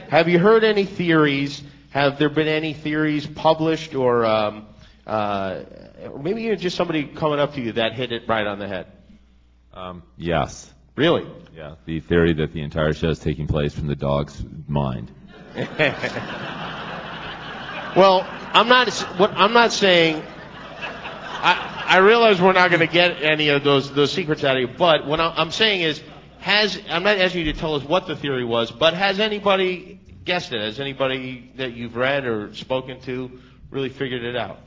Have you heard any theories? Have there been any theories published or maybe even just somebody coming up to you that hit it right on the head? Yes. Really? Yeah. The theory that the entire show is taking place from the dog's mind. Well, I'm not saying. I realize we're not going to get any of those secrets out of you, but what I'm saying is, I'm not asking you to tell us what the theory was, but has anybody guessed it? Has anybody that you've read or spoken to really figured it out?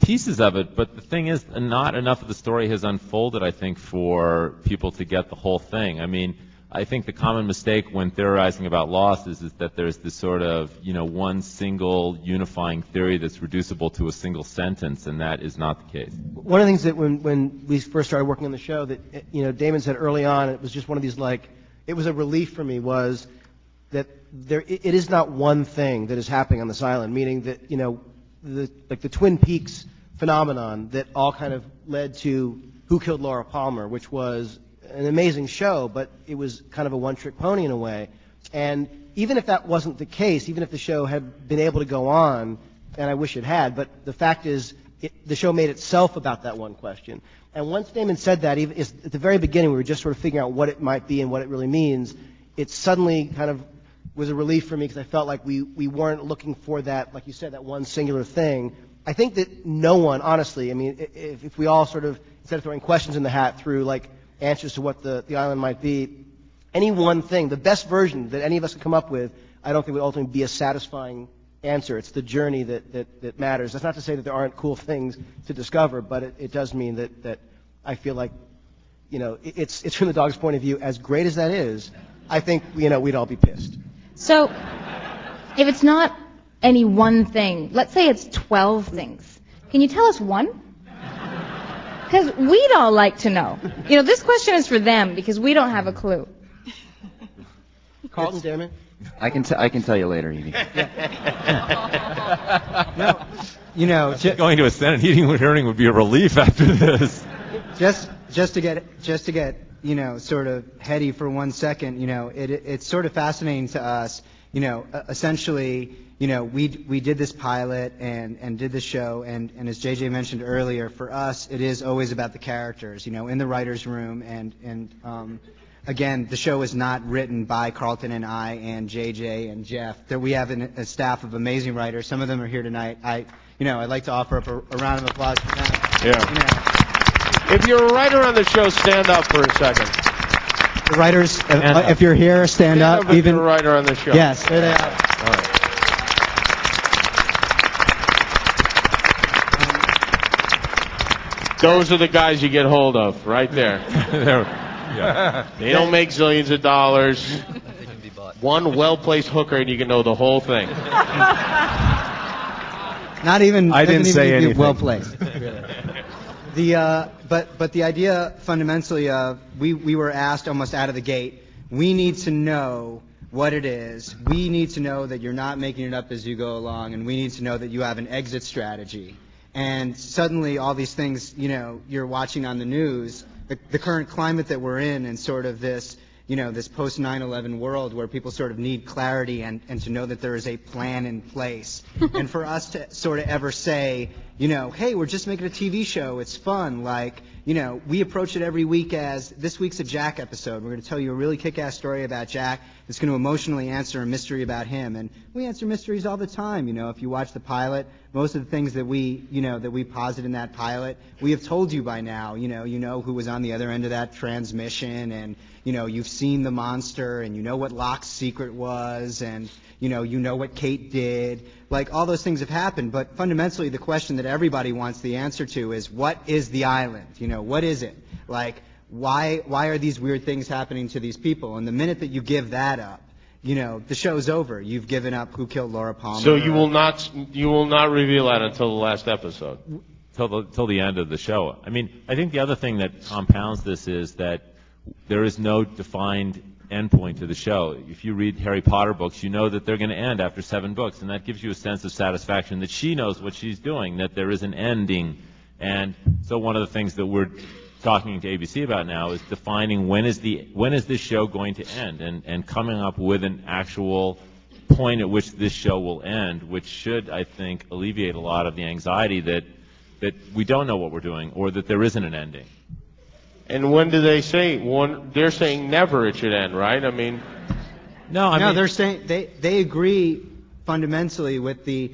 Pieces of it, but the thing is, not enough of the story has unfolded, I think, for people to get the whole thing. I mean, I think the common mistake when theorizing about loss is that there's this sort of, one single unifying theory that's reducible to a single sentence, and that is not the case. One of the things that when we first started working on the show that, Damon said early on, it was just one of these, it was a relief for me, was that it is not one thing that is happening on this island, meaning that, the Twin Peaks phenomenon that all kind of led to Who Killed Laura Palmer, which was an amazing show, but it was kind of a one-trick pony in a way. And even if that wasn't the case, even if the show had been able to go on, and I wish it had, but the fact is the show made itself about that one question. And once Damon said that, even at the very beginning, we were just sort of figuring out what it might be and what it really means. It suddenly kind of was a relief for me because I felt like we weren't looking for that, like you said, that one singular thing. I think that no one, honestly, I mean, if we all sort of, instead of throwing questions in the hat, threw answers to what the island might be, any one thing, the best version that any of us could come up with, I don't think would ultimately be a satisfying answer. It's the journey that matters. That's not to say that there aren't cool things to discover, but it does mean that I feel like, it's from the dog's point of view, as great as that is, I think, we'd all be pissed. So, if it's not any one thing, let's say it's 12 things. Can you tell us one? Because we'd all like to know. This question is for them because we don't have a clue. Carlton, Damon? I can tell you later, Edie. No, going to a Senate hearing would be a relief after this. Just to get sort of heady for 1 second, it's sort of fascinating to us, essentially, we did this pilot and did the show, and as JJ mentioned earlier, for us, it is always about the characters, in the writer's room, and again, the show is not written by Carlton and I and JJ and Jeff. We have a staff of amazing writers. Some of them are here tonight. I'd like to offer up a round of applause for them. Yeah. If you're a writer on the show, stand up for a second. The writers, if you're here, stand up. If you're a writer on the show. Yes, there they are. All right. Those are the guys you get hold of, right there. Yeah. They don't make zillions of dollars. One well-placed hooker, and you can know the whole thing. Not even. I didn't say anything. Well placed. But the idea fundamentally of we were asked almost out of the gate. We need to know what it is. We need to know that you're not making it up as you go along, and we need to know that you have an exit strategy. And suddenly, all these things, you're watching on the news. The current climate that we're in, and sort of this, this post 9/11 world where people sort of need clarity and to know that there is a plan in place. And for us to sort of ever say, hey, we're just making a TV show, it's fun, we approach it every week as, this week's a Jack episode. We're going to tell you a really kick-ass story about Jack that's going to emotionally answer a mystery about him. And we answer mysteries all the time. If you watch the pilot, most of the things that we posit in that pilot, we have told you by now. You know who was on the other end of that transmission, and you've seen the monster, and you know what Locke's secret was, and you know what Kate did. All those things have happened, but fundamentally the question that everybody wants the answer to is, what is the island? What is it? Why are these weird things happening to these people? And the minute that you give that up, the show's over. You've given up Who Killed Laura Palmer. So you will not reveal that until the last episode. Till the end of the show. I mean, I think the other thing that compounds this is that there is no defined endpoint to the show. If you read Harry Potter books, you know that they're going to end after 7 books, and that gives you a sense of satisfaction that she knows what she's doing, that there is an ending. And so one of the things that we're talking to ABC about now is defining when is this show going to end, and coming up with an actual point at which this show will end, which should, I think, alleviate a lot of the anxiety that we don't know what we're doing or that there isn't an ending. And when do they say? They're saying never it should end, right? I mean, no, they're saying they agree fundamentally with the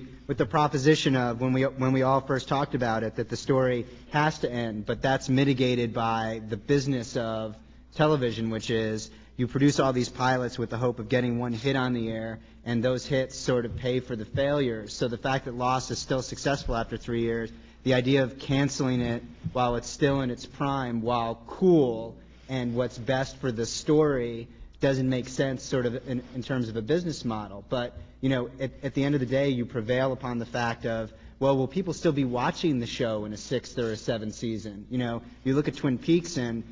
proposition of when we all first talked about it, that the story has to end, but that's mitigated by the business of television, which is you produce all these pilots with the hope of getting one hit on the air, and those hits sort of pay for the failures. So the fact that Lost is still successful after 3 years, the idea of canceling it while it's still in its prime, while cool and what's best for the story, doesn't make sense sort of in terms of a business model. But, you know, at the end of the day, you prevail upon the fact of, well, will people still be watching the show in a 6th or a 7th season? You know, you look at Twin Peaks, and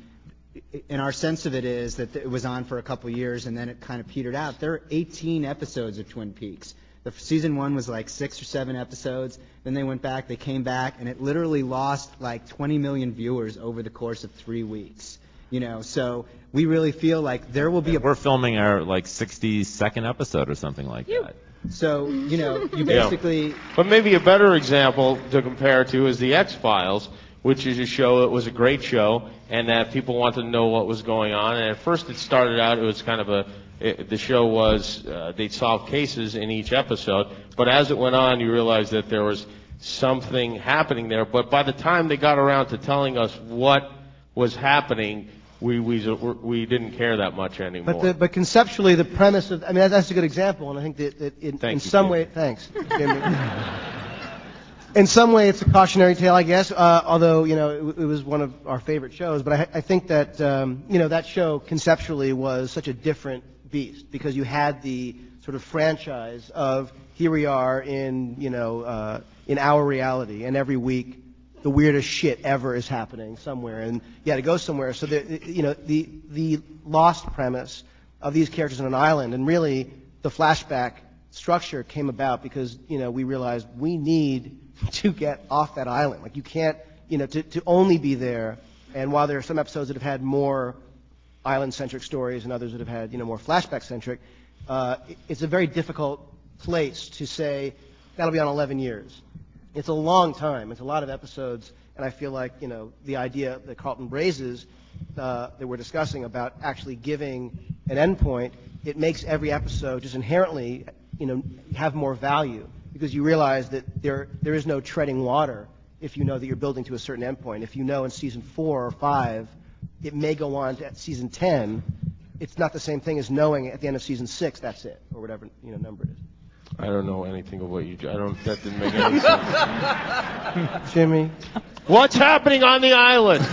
our sense of it is that it was on for a couple years and then it kind of petered out. There are 18 episodes of Twin Peaks. The season 1 was like 6 or 7 episodes. Then they went back, they came back, and it literally lost like 20 million viewers over the course of 3 weeks. You know, so we really feel like there will be We're filming our like 62nd episode or something like that. So, you know, you basically... Yeah. But maybe a better example to compare to is the X-Files, which is a show that was a great show, and that people wanted to know what was going on. And at first it started out, it was kind of the show was, they'd solve cases in each episode, but as it went on, you realized that there was something happening there. But by the time they got around to telling us what was happening, we didn't care that much anymore. But conceptually, the premise of, I mean, that's a good example, and I think that in some way, thanks, Jimmy. In some way, it's a cautionary tale, I guess. Although, you know, it was one of our favorite shows. But I think that you know, that show conceptually was such a different beast because you had the sort of franchise of here we are in, you know, in our reality, and every week the weirdest shit ever is happening somewhere, and you had to go somewhere. So you know, the Lost premise of these characters on an island, and really the flashback structure came about because, you know, we realized we need to get off that island. Like, you can't, you know, to only be there. And while there are some episodes that have had more island-centric stories and others that have had, you know, more flashback-centric, it's a very difficult place to say that'll be on 11 years. It's a long time. It's a lot of episodes. And I feel like, you know, the idea that Carlton raises that we're discussing about actually giving an endpoint, it makes every episode just inherently, you know, have more value. Because you realize that there is no treading water if you know that you're building to a certain endpoint. If you know in season 4 or 5 it may go on to season 10, it's not the same thing as knowing at the end of season 6 that's it, or whatever, you know, number it is. I don't know anything of what that didn't make any sense. Jimmy? What's happening on the island?